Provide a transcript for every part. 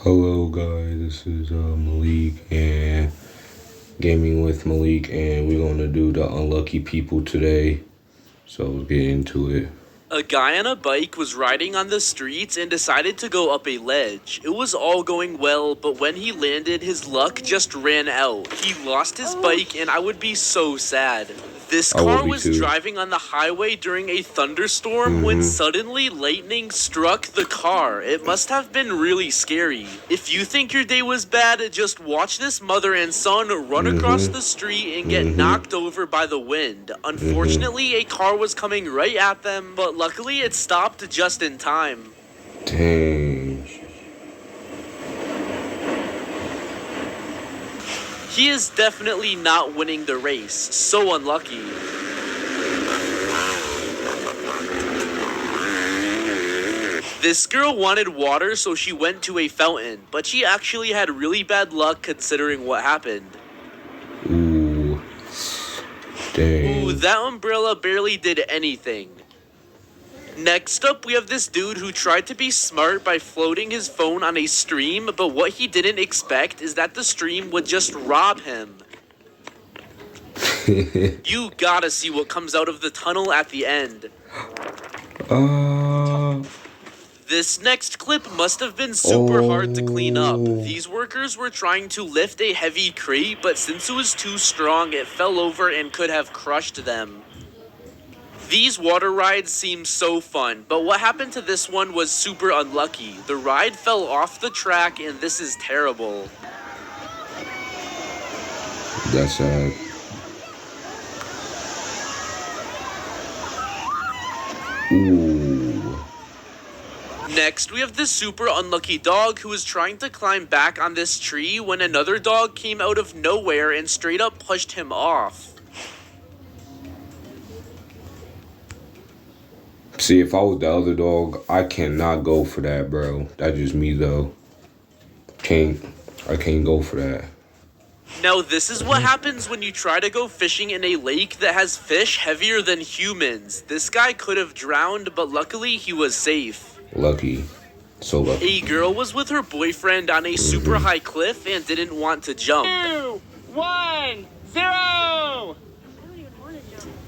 Hello guys, this is Malik and Gaming with Malik, and we're gonna do the unlucky people today. So let's get into it. A guy on a bike was riding on the streets and decided to go up a ledge. It was all going well, but when he landed, his luck just ran out. He lost his bike, and I would be so sad. This I will car be was too. driving on the highway during a thunderstorm when suddenly lightning struck the car. It must have been really scary. If you think your day was bad, just watch this mother and son run across the street and get knocked over by the wind. Unfortunately, a car was coming right at them, but luckily it stopped just in time. Dang. He is definitely not winning the race. So unlucky. This girl wanted water, so she went to a fountain, but she actually had really bad luck considering what happened. Ooh. Dang. Ooh, that umbrella barely did anything. Next up, we have this dude who tried to be smart by floating his phone on a stream, but what he didn't expect is that the stream would just rob him. You gotta see what comes out of the tunnel at the end. This next clip must have been super hard to clean up. These workers were trying to lift a heavy crate, but since it was too strong, it fell over and could have crushed them. These water rides seem so fun, but what happened to this one was super unlucky. The ride fell off the track, and this is terrible. That's sad. Ooh. Next, we have this super unlucky dog who was trying to climb back on this tree when another dog came out of nowhere and straight up pushed him off. See, if I was the other dog, I cannot go for that, bro. That's just me though. I can't go for that. Now, this is what happens when you try to go fishing in a lake that has fish heavier than humans. This guy could have drowned, but luckily he was safe. Lucky. So lucky. A girl was with her boyfriend on a super high cliff and didn't want to jump. 2, 1, 0!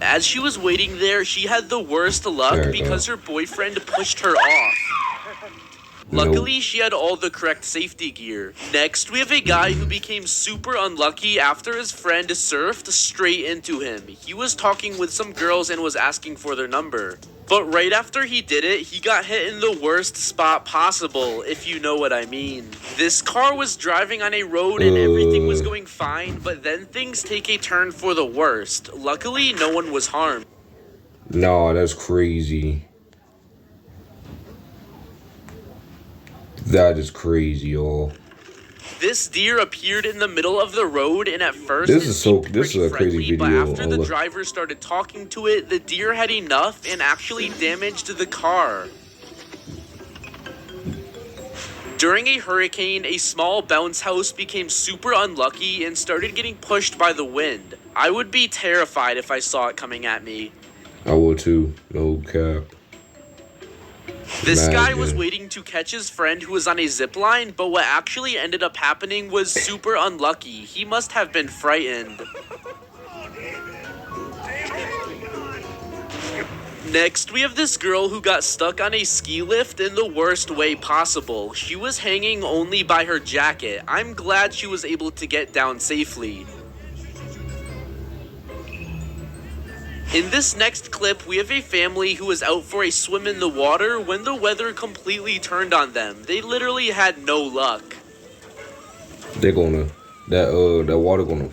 As she was waiting there, she had the worst luck because her boyfriend pushed her off. Luckily, she had all the correct safety gear. Next, we have a guy who became super unlucky after his friend surfed straight into him. He was talking with some girls and was asking for their number. But right after he did it, he got hit in the worst spot possible, if you know what I mean. This car was driving on a road and everything was going fine, but then things take a turn for the worst. Luckily, no one was harmed. No, that's crazy. That is crazy, y'all. This deer appeared in the middle of the road, and at first This is a crazy video. But after the driver started talking to it, the deer had enough and actually damaged the car. During a hurricane, a small bounce house became super unlucky and started getting pushed by the wind. I would be terrified if I saw it coming at me. I would too. No cap. This guy was waiting to catch his friend who was on a zip line, but what actually ended up happening was super unlucky. He must have been frightened. Next, we have this girl who got stuck on a ski lift in the worst way possible. She was hanging only by her jacket. I'm glad she was able to get down safely. In this next clip, we have a family who was out for a swim in the water when the weather completely turned on them. They literally had no luck. They're gonna that water gonna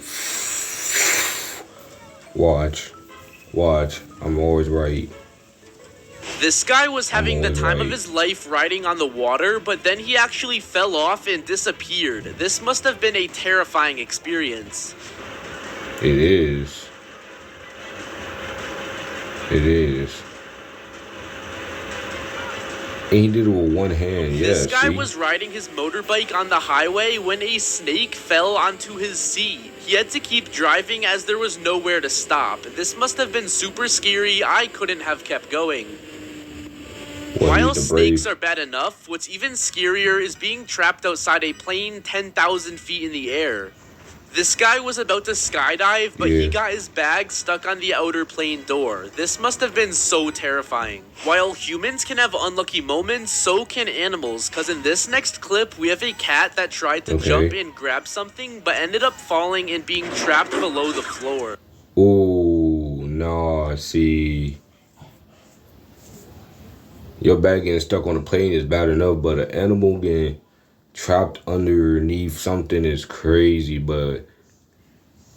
watch. I'm always right. This guy was having the time of his life riding on the water, but then he actually fell off and disappeared. This must have been a terrifying experience. It is. It is. And he did it with one hand, This guy was riding his motorbike on the highway when a snake fell onto his seat. He had to keep driving as there was nowhere to stop. This must have been super scary. I couldn't have kept going. Well, While he's the snakes brave. are bad enough, what's even scarier is being trapped outside a plane 10,000 feet in the air. This guy was about to skydive, but he Yeah. got his bag stuck on the outer plane door. This must have been so terrifying. While humans can have unlucky moments, so can animals, cause in this next clip, we have a cat that tried to jump and grab something, but ended up falling and being trapped below the floor. Oh, no, see. Your bag getting stuck on a plane is bad enough, but an animal getting trapped underneath something is crazy. But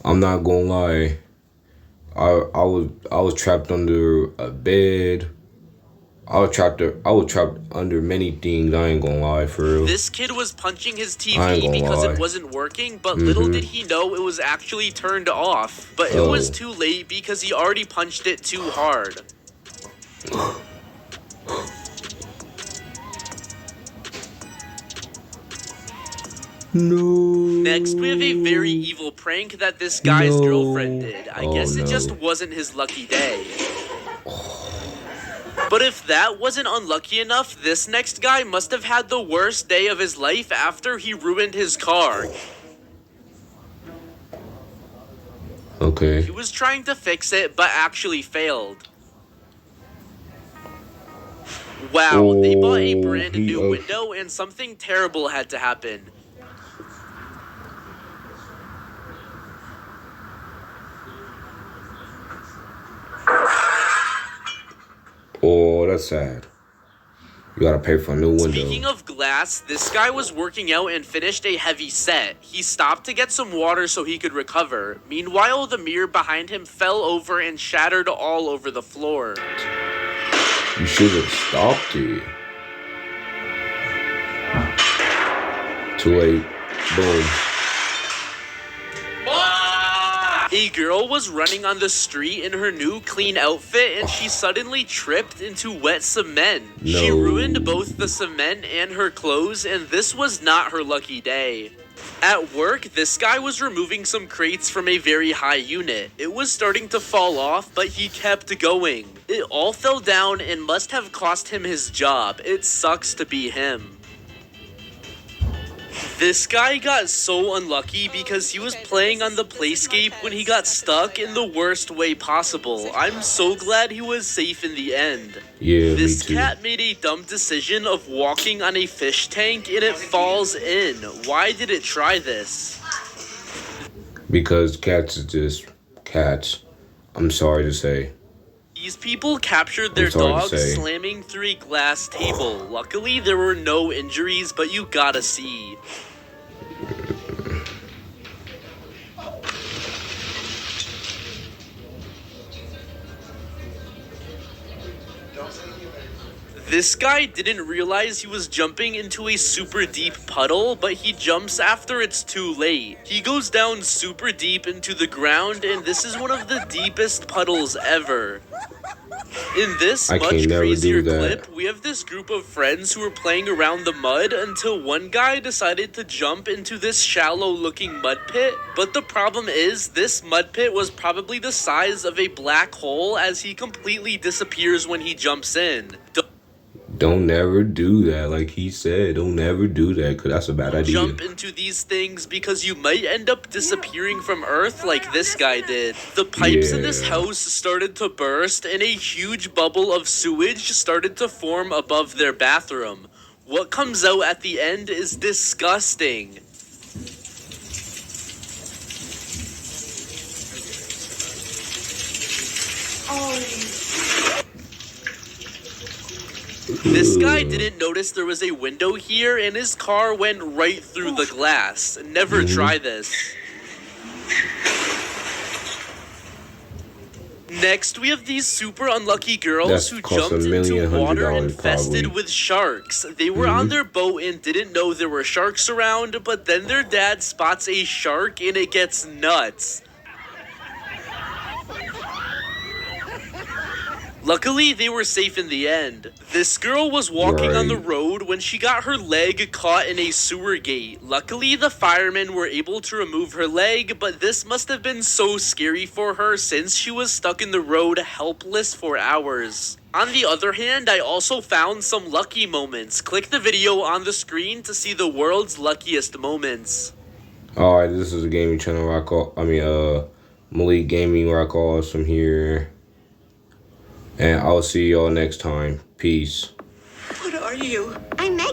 I'm not gonna lie, I was trapped under a bed. I was trapped under many things. I ain't gonna lie, for real. This kid was punching his I ain't TV gonna because it lie. wasn't working, but little did he know it was actually turned off. But it was too late because he already punched it too hard. No. Next, we have a very evil prank that this guy's No. girlfriend did. I guess it no. just wasn't his lucky day. But if that wasn't unlucky enough, this next guy must have had the worst day of his life after he ruined his car. Okay. He was trying to fix it, but actually failed. Wow, they bought a brand new window and something terrible had to happen. Oh, that's sad. You gotta pay for a new window. Speaking of glass, this guy was working out and finished a heavy set. He stopped to get some water so he could recover. Meanwhile, the mirror behind him fell over and shattered all over the floor. You should have stopped it. Too late. Boom. A girl was running on the street in her new clean outfit and she suddenly tripped into wet cement. She No. ruined both the cement and her clothes, and this was not her lucky day. At work, this guy was removing some crates from a very high unit. It was starting to fall off, but he kept going. It all fell down and must have cost him his job. It sucks to be him. This guy got so unlucky because he was playing on the playscape when he got stuck in the worst way possible. I'm so glad he was safe in the end. Yeah, This me too. cat made a dumb decision of walking on a fish tank and it falls in. Why did it try this? Because cats is just cats. I'm sorry to say. These people captured their sorry to dog say. slamming through a glass table. Luckily, there were no injuries, but you gotta see. This guy didn't realize he was jumping into a super deep puddle, but he jumps after it's too late. He goes down super deep into the ground, and this is one of the deepest puddles ever. In this I much can never crazier do that. clip, we have this group of friends who were playing around the mud until one guy decided to jump into this shallow-looking mud pit. But the problem is, this mud pit was probably the size of a black hole as he completely disappears when he jumps in. Don't never do that. Like he said, don't never do that because that's a bad idea. Jump into these things because you might end up disappearing from Earth like this guy did. The pipes in this Yeah. house started to burst and a huge bubble of sewage started to form above their bathroom. What comes out at the end is disgusting. This guy didn't notice there was a window here and his car went right through the glass. Never try this. Next, we have these super unlucky girls That's who cost jumped into $1,100,000 water infested probably. with sharks. They were on their boat and didn't know there were sharks around, but then their dad spots a shark and it gets nuts. Luckily, they were safe in the end. This girl was walking on the road when she got her leg caught in a sewer gate. Luckily, the firemen were able to remove her leg, but this must have been so scary for her since she was stuck in the road helpless for hours. On the other hand, I also found some lucky moments. Click the video on the screen to see the world's luckiest moments. Alright, this is a gaming channel where Malik Gaming where I call us from here. And I'll see y'all next time. Peace. What are you? I'm Megan.